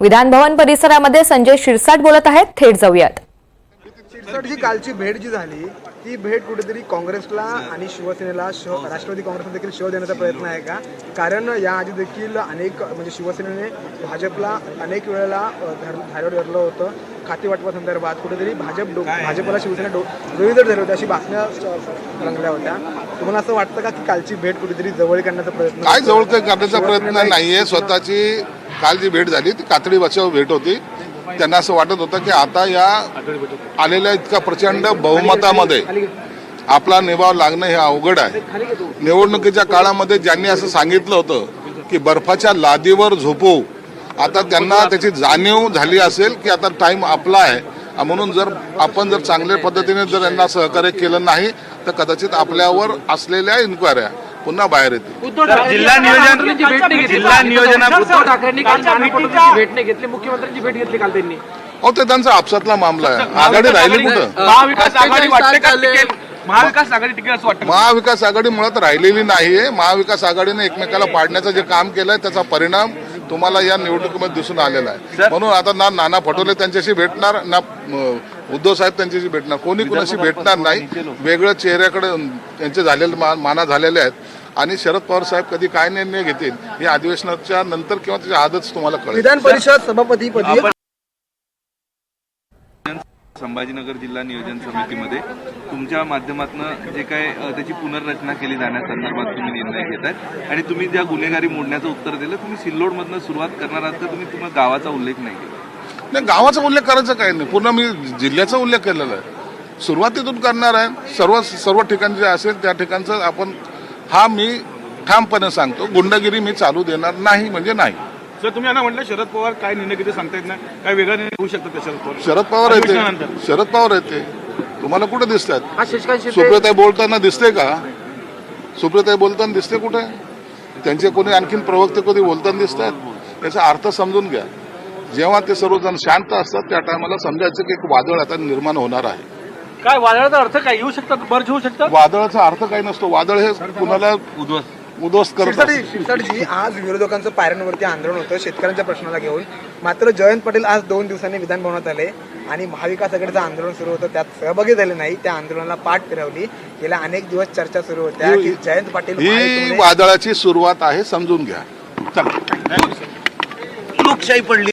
विधान भवन परिसरामध्ये संजय शिरसाट बोलत आहेत, थेट जाऊयात। शिरसाटची कालची भेट जी झाली ती भेट कुठेतरी काँग्रेसला आणि शिवसेनेला राष्ट्रवादी काँग्रेसला देखील शव देण्याचा प्रयत्न आहे का? कारण याआधी देखील अनेक म्हणजे शिवसेनेने भाजपला अनेक वेळेला धारेवर धरलं होतं खाते वाटपासंदर्भात। कुठेतरी भाजपला शिवसेना डोईजड झाली होती अशी बातम्या रंगल्या होत्या। तुम्हाला असं वाटतं का की कालची भेट कुठेतरी जवळ करण्याचा प्रयत्न? काय जवळ करण्याचा प्रयत्न नाहीये। स्वतःची काल जी भेट झाली ती कातडी बचाव भेट होती। त्यांना असं वाटत होतं की आता या आलेल्या इतका प्रचंड बहुमतामध्ये आपला निभाव लागणं हे अवघड आहे। निवडणुकीच्या काळामध्ये ज्यांनी असं सांगितलं होतं की बर्फाच्या लादीवर झोपू, आता त्यांना त्याची जाणीव झाली असेल की आता टाइम आपला आहे, म्हणून जर आपण चांगल्या पद्धतीने जर यांना सहकार्य केलं नाही तर कदाचित आपल्यावर असलेल्या इन्क्वायऱ्या पुन्हा बाहेर येतील। जिल्हा नियोजन उद्धव ठाकरेंनी काल भेट नाही घेतली, मुख्यमंत्र्यांची भेट घेतली काल त्यांनी। अहो ते त्यांचा आपसातला मामला आहे, आघाडी राहिली कुठं? महाविकास आघाडी वाटते का टिकेल? महाविकास आघाडी टिकेल असं वाटतं? महाविकास आघाडी मुळात राहिलेली नाहीये। महाविकास आघाडीने एकमेकाला पाडण्याचं जे काम केलंय त्याचा परिणाम तुम्हाला या निवडणुकीमध्ये दिसून आलेला आहे। म्हणून आता ना नाना पटोले त्यांच्याशी भेटणार, ना उद्धव साहेब त्यांच्याशी भेटणार, कोणी कुणाशी भेटणार नाही। वेगळ्या चेहऱ्याकडे त्यांचे झालेले माना झालेले आहेत आणि शरद पवार साहेब कधी काय निर्णय घेतील हे अधिवेशनाच्या नंतर किंवा त्याच्या आधीच तुम्हाला कळेल। विधान परिषद सभापती पदी संभाजीनगर जिल्हा नियोजन समितीमध्ये तुमच्या माध्यमातून जे काय त्याची पुनर्रचना केली जाण्यासंदर्भात तुम्ही निर्णय घेताय आणि तुम्ही ज्या गुन्हेगारी मोडण्याचं उत्तर दिलं, तुम्ही सिल्लोडमधनं सुरुवात करणार आहात तर तुम्ही गावाचा उल्लेख नाही केला। नाही, गावाचा उल्लेख करायचा काही नाही, पूर्ण मी जिल्ह्याचा उल्लेख केलेला आहे। सुरुवातीतून करणार आहे, सर्व ठिकाणी जे असेल त्या ठिकाणचं आपण मी ठामपणे सांगतो, गुंडगिरी मी चालू देणार नाही म्हणजे नाही। सर तुम्ही यांना म्हटलं शरद पवार काय निर्णय किती सांगता येत नाही, काय वेगळा निर्णय होऊ शकतो का? शरद पवार येते तुम्हाला कुठे दिसतात? सुप्रियाताई बोलताना दिसते का? सुप्रियाताई बोलताना दिसते कुठे? त्यांचे कोणी आणखीन प्रवक्ते कधी बोलताना दिसतात? याचा अर्थ समजून घ्या। जेव्हा ते सर्वजण शांत असतात त्या टायमाला समजायचं की एक वादळ आता निर्माण होणार आहे। काय वादळाचा अर्थ काय येऊ शकतात? बर्ज होऊ शकतात? वादळाचा अर्थ काही नसतो, वादळ हे कुणाला उद्ध्वस्त करत असतं। शिरसाटजी, आज विरोधकांचं पायऱ्यांवरती आंदोलन होतं शेतकऱ्यांच्या प्रश्नाला घेऊन, मात्र जयंत पाटील आज 2 दिवसांनी विधान भवनात आले आणि महाविकास आघाडीचं आंदोलन सुरू होतं, त्यात सहभागी झाले नाही, त्या आंदोलनाला पाठ फिरवली। गेल्या अनेक दिवस चर्चा सुरू होत्या की जयंत पाटील ही वादळाची सुरुवात आहे, समजून घ्या। लोकशाही पडली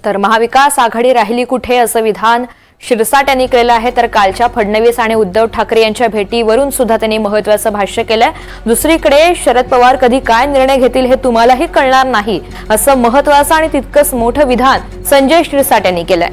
तर महाविकास आघाडी राहिली कुठे असं विधान शिरसाट यांनी केलं आहे। तर कालच्या फडणवीस आणि उद्धव ठाकरे यांच्या भेटीवरून सुद्धा त्यांनी महत्त्वाचं भाष्य केलंय। दुसरीकडे शरद पवार कधी काय निर्णय घेतील हे तुम्हालाही कळणार नाही असं महत्त्वाचं आणि तितकंच मोठं विधान संजय शिरसाट यांनी केलंय।